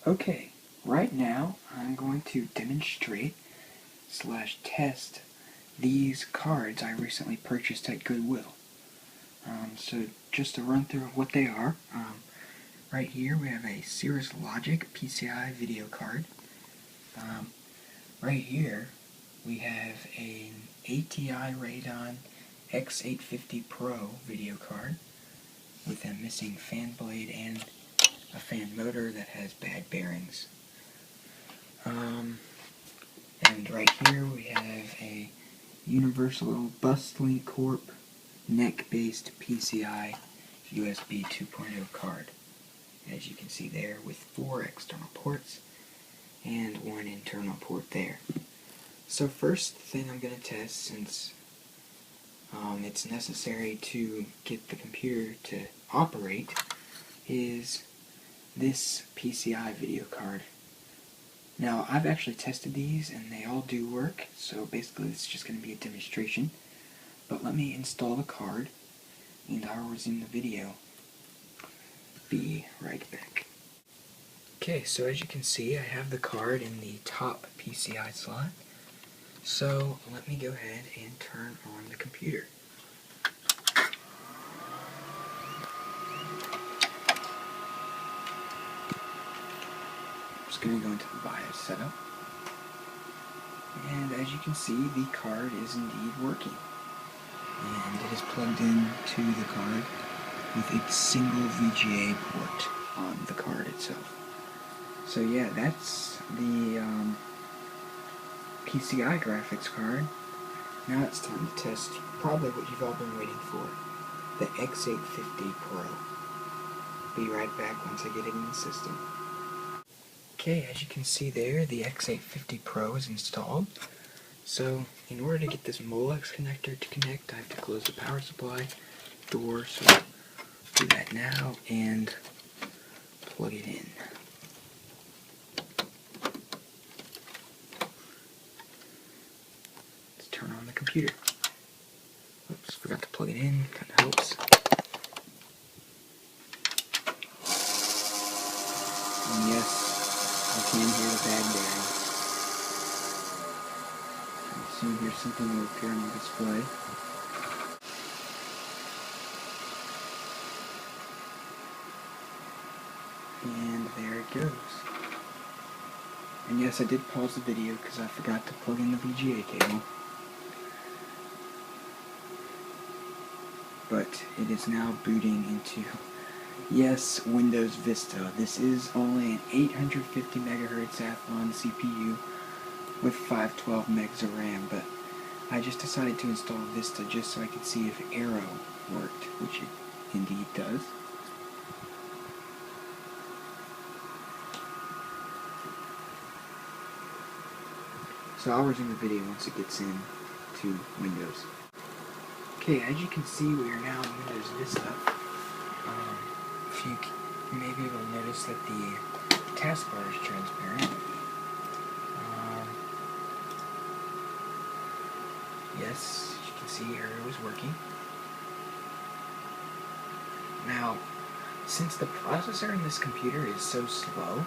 Okay, right now I'm going to demonstrate / test these cards I recently purchased at Goodwill. So just to run through what they are, right here we have a Cirrus Logic PCI video card. Right here we have an ATI X850 Pro video card with a missing fan blade and a fan motor that has bad bearings. And right here we have a Universal Buslink Corp neck-based PCI USB 2.0 card. As you can see there, with 4 external ports and 1 internal port there. So first thing I'm going to test, since it's necessary to get the computer to operate, is this PCI video card. Now, I've actually tested these and they all do work, so basically it's just going to be a demonstration. But let me install the card and I'll resume the video. Be right back. Okay, so as you can see, I have the card in the top PCI slot. So let me go ahead and turn on the computer. I'm just going to go into the BIOS setup. And as you can see, the card is indeed working. And it is plugged into the card with a single VGA port on the card itself. So yeah, that's the PCI graphics card. Now it's time to test probably what you've all been waiting for, the X850 Pro. Be right back once I get it in the system. Okay, as you can see there, the X850 Pro is installed. So in order to get this Molex connector to connect, I have to close the power supply door, so I'll do that now and plug it in. Let's turn on the computer. Oops, forgot to plug it in, kind of helps. And yes, I can hear the bad bearing. I assume here's something will appear on the display. And there it goes. And yes, I did pause the video because I forgot to plug in the VGA cable. But it is now booting into, yes, Windows Vista. This is only an 850 MHz Athlon CPU with 512 megs of RAM, but I just decided to install Vista just so I could see if Arrow worked, which it indeed does. So I'll resume the video once it gets in to Windows. Okay, as you can see, we are now in Windows Vista. If you may be able to notice that the taskbar is transparent. Yes, as you can see, Arrow is working. Now, since the processor in this computer is so slow,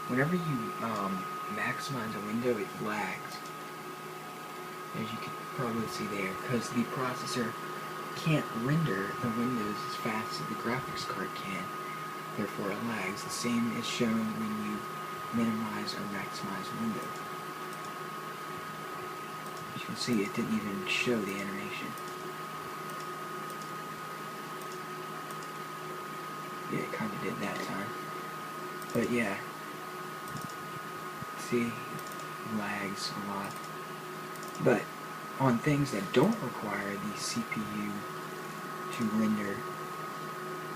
whenever you maximize a window, it lags. As you can probably see there, because the processor can't render the windows as fast as the graphics card can. Therefore, it lags. The same is shown when you minimize or maximize a window. As you can see, it didn't even show the animation. Yeah, it kind of did that time. But yeah, see, it lags a lot. But on things that don't require the CPU to render,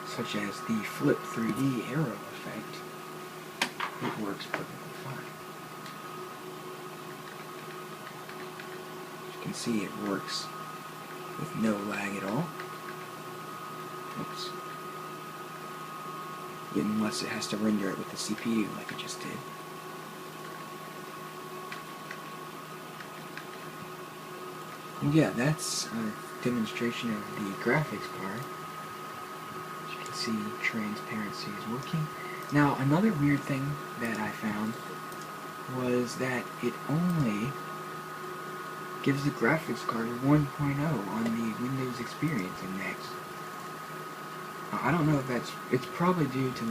such as the Flip 3D Arrow effect, it works perfectly fine. As you can see, it works with no lag at all. Oops. Unless it has to render it with the CPU like it just did. Yeah, that's a demonstration of the graphics card. As you can see, transparency is working. Now, another weird thing that I found was that it only gives the graphics card 1.0 on the Windows Experience Index. Now, I don't know if it's probably due to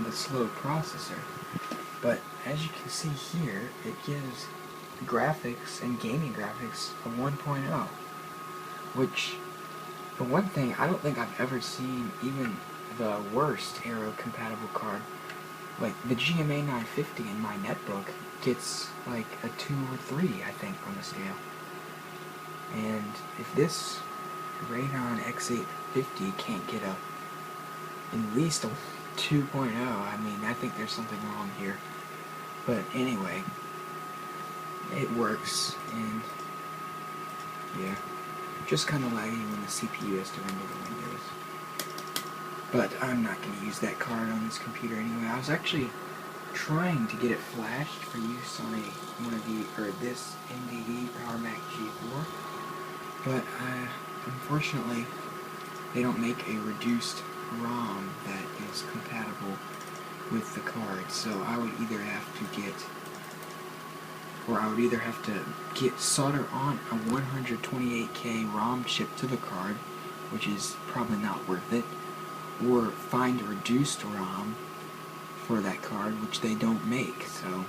the slow processor, but as you can see here, it gives graphics and gaming graphics a 1.0, which, for one thing, I don't think I've ever seen even the worst Aero compatible card. Like the GMA 950 in my netbook gets like a 2 or 3, I think, on the scale. And if this Radeon X850 can't get at least a 2.0, I mean, I think there's something wrong here. But anyway, it works, and yeah, just kind of laggy when the CPU has to render the Windows. But I'm not going to use that card on this computer anyway. I was actually trying to get it flashed for use on this NVIDIA Power Mac G4, but unfortunately they don't make a reduced ROM that is compatible with the card. So I would either have to get solder on a 128K ROM chip to the card, which is probably not worth it, or find a reduced ROM for that card, which they don't make. So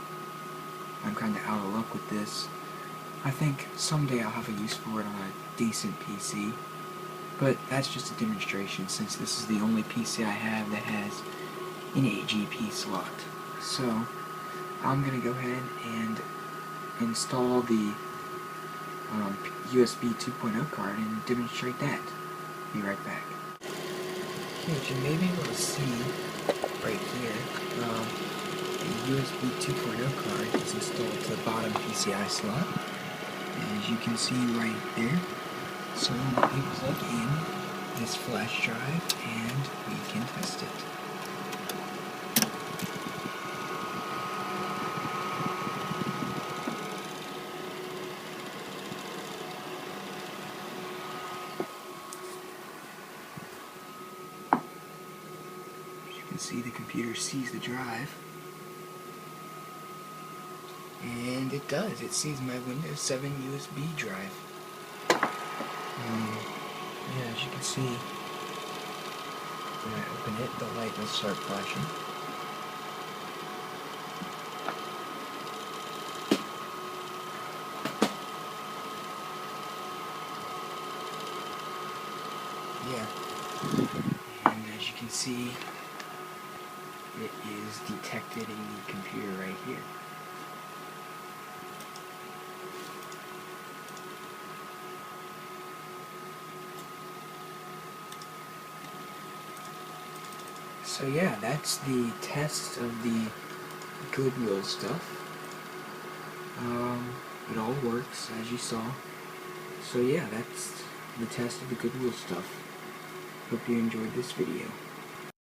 I'm kind of out of luck with this. I think someday I'll have a use for it on a decent PC, but that's just a demonstration since this is the only PC I have that has an 8GP slot. So I'm going to go ahead and install the USB 2.0 card and demonstrate that. Be right back. Okay, as you may be able to see right here, the USB 2.0 card is installed to the bottom PCI slot. As you can see right there, so we plug in this flash drive and we can test it. See, the computer sees the drive, and it does. It sees my Windows 7 USB drive. Yeah, as you can see, when I open it, the light will start flashing. Yeah, and as you can see, it is detected in the computer right here. So yeah, that's the test of the Goodwill stuff. It all works, as you saw. So yeah, that's the test of the Goodwill stuff. Hope you enjoyed this video.